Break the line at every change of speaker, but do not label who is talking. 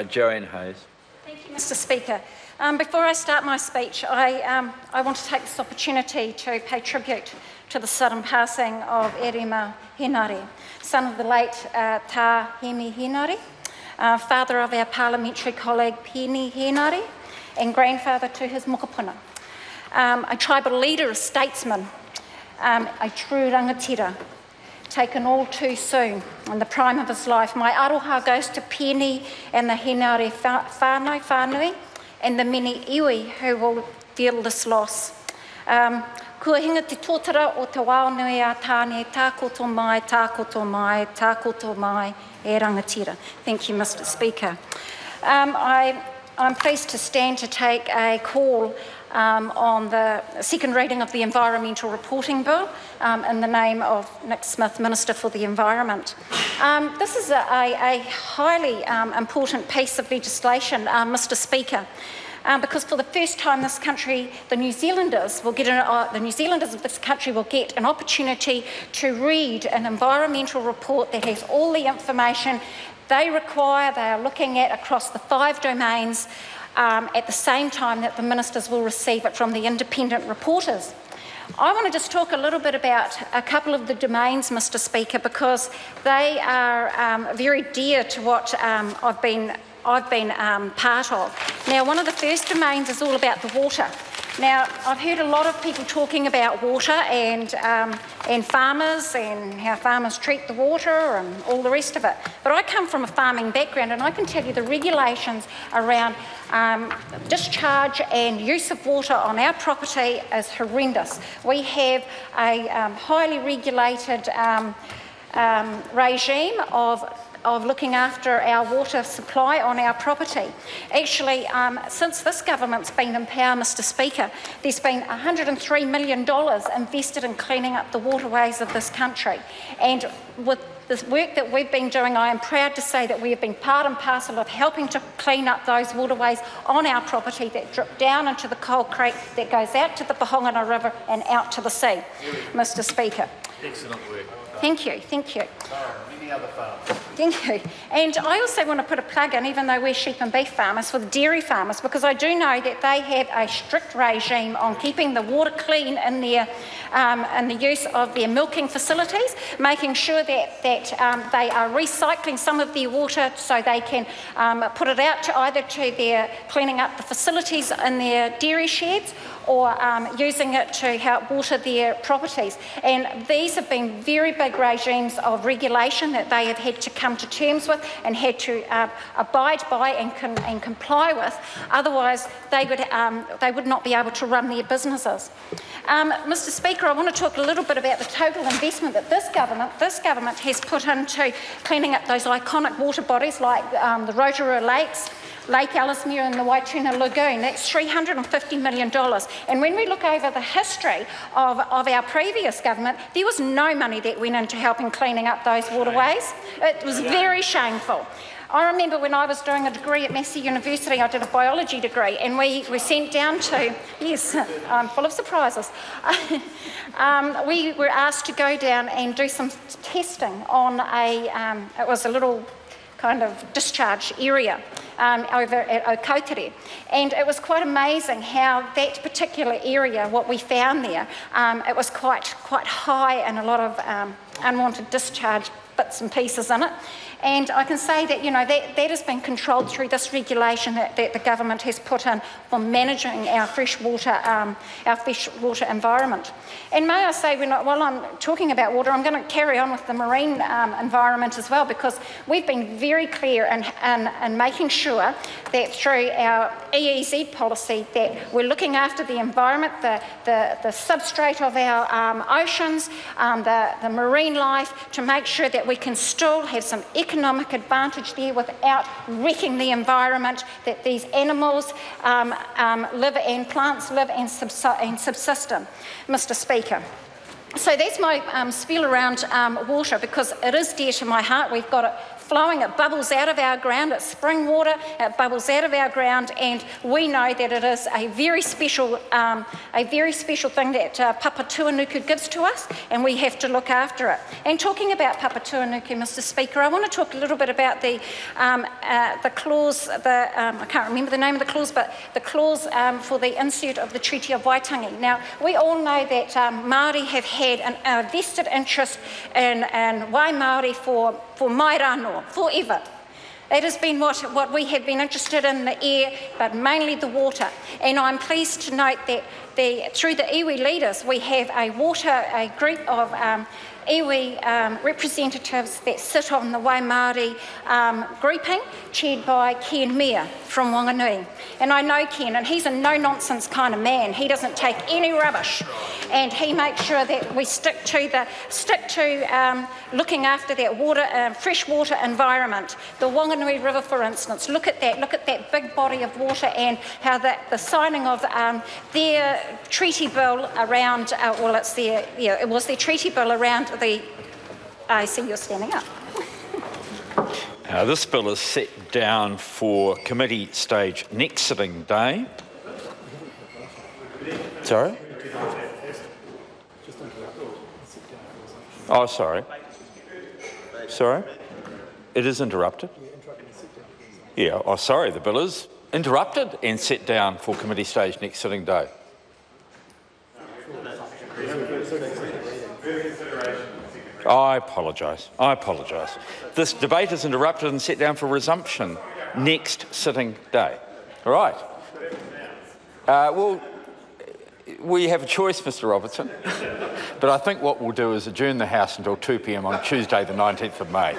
Joanne Hayes.
Thank you, Mr. Speaker. Before I start my speech, I want to take this opportunity to pay tribute to the sudden passing of Erima Henare, son of the late Tā Hemi Henare, father of our parliamentary colleague Penny Henare, and grandfather to his mokopuna. A tribal leader, a statesman, a true rangatira, taken all too soon in the prime of his life. My aroha goes to Penny and the Henare whānui, and the many iwi who will feel this loss. Kua hinga te tōtara o te wānui a tāne, tākoto mai, tākoto mai, tākoto mai, e rangatira. Thank you, Mr. Speaker. I'm pleased to stand to take a call on the second reading of the Environmental Reporting Bill in the name of Nick Smith, Minister for the Environment. This is a highly important piece of legislation, Mr. Speaker, because for the first time this country, the New Zealanders of this country will get an opportunity to read an environmental report that has all the information they require, they are looking at across the 5 domains, at the same time that the ministers will receive it from the independent reporters. I want to just talk a little bit about a couple of the domains, Mr. Speaker, because they are very dear to what I've been part of. Now, one of the first domains is all about the water. Now, I've heard a lot of people talking about water and farmers and how farmers treat the water and all the rest of it. But I come from a farming background, and I can tell you the regulations around discharge and use of water on our property is horrendous. We have a highly regulated regime of looking after our water supply on our property. Actually, since this government's been in power, Mr. Speaker, there's been $103 million invested in cleaning up the waterways of this country. And with the work that we've been doing, I am proud to say that we have been part and parcel of helping to clean up those waterways on our property that drip down into the Coal Creek, that goes out to the Pahongana River and out to the sea, Mr. Speaker.
Excellent work.
Thank you, thank you.
Many other farmers.
Thank you. And I also want to put a plug in, even though we're sheep and beef farmers, for the dairy farmers, because I do know that they have a strict regime on keeping the water clean in their and the use of their milking facilities, making sure that they are recycling some of their water so they can put it out to either to their cleaning up the facilities in their dairy sheds or using it to help water their properties. And these have been very big regimes of regulation that they have had to come to terms with and had to abide by and comply with. Otherwise, they would not be able to run their businesses. Mr. Speaker, I want to talk a little bit about the total investment that this government has put into cleaning up those iconic water bodies like the Rotorua Lakes, Lake Ellesmere and the Waituna Lagoon. That's $350 million. And when we look over the history of our previous government, there was no money that went into helping cleaning up those waterways. It was very shameful. I remember when I was doing a degree at Massey University, I did a biology degree, and we were sent down to, yes, I'm full of surprises. We were asked to go down and do some testing on it was a little kind of discharge area over at Okautere. And it was quite amazing how that particular area, what we found there, it was quite high and a lot of unwanted discharge bits and pieces in it. And I can say that, you know, that has been controlled through this regulation that the government has put in for managing our freshwater environment. And may I say, while I'm talking about water, I'm going to carry on with the marine environment as well, because we've been very clear in making sure that through our EEZ policy that we're looking after the environment, the substrate of our oceans, the marine life, to make sure that we can still have some economic advantage there without wrecking the environment that these animals live and plants live and subsist in, Mr. Speaker. So that's my spiel around water, because it is dear to my heart. We've got it flowing. It bubbles out of our ground. It's spring water. It bubbles out of our ground, and we know that it is a very special thing that Papa Tuanuku gives to us, and we have to look after it. And talking about Papa Tuanuku, Mr. Speaker, I want to talk a little bit about the clause. I can't remember the name of the clause, but the clause for the insert of the Treaty of Waitangi. Now, we all know that Māori have had a vested interest in Wai Māori for mai rano, forever. That has been what we have been interested in, the air, but mainly the water. And I'm pleased to note that through the iwi leaders, we have a group of iwi representatives that sit on the Wai Māori grouping, chaired by Ken Mea from Wanganui. And I know Ken, and he's a no-nonsense kind of man. He doesn't take any rubbish, and he makes sure that we stick to looking after that water, freshwater environment. The Wanganui River, for instance, look at that big body of water, and how the signing of their treaty bill around, it was their treaty bill around I see you're standing up.
This bill is set down for committee stage next sitting day. Sorry? Oh, sorry. Sorry? It is interrupted? Yeah, oh, sorry, the bill is interrupted and set down for committee stage next sitting day. I apologise. This debate is interrupted and set down for resumption next sitting day. All right. Well, we have a choice, Mr. Robertson, but I think what we'll do is adjourn the House until 2 p.m. on Tuesday, the 19th of May.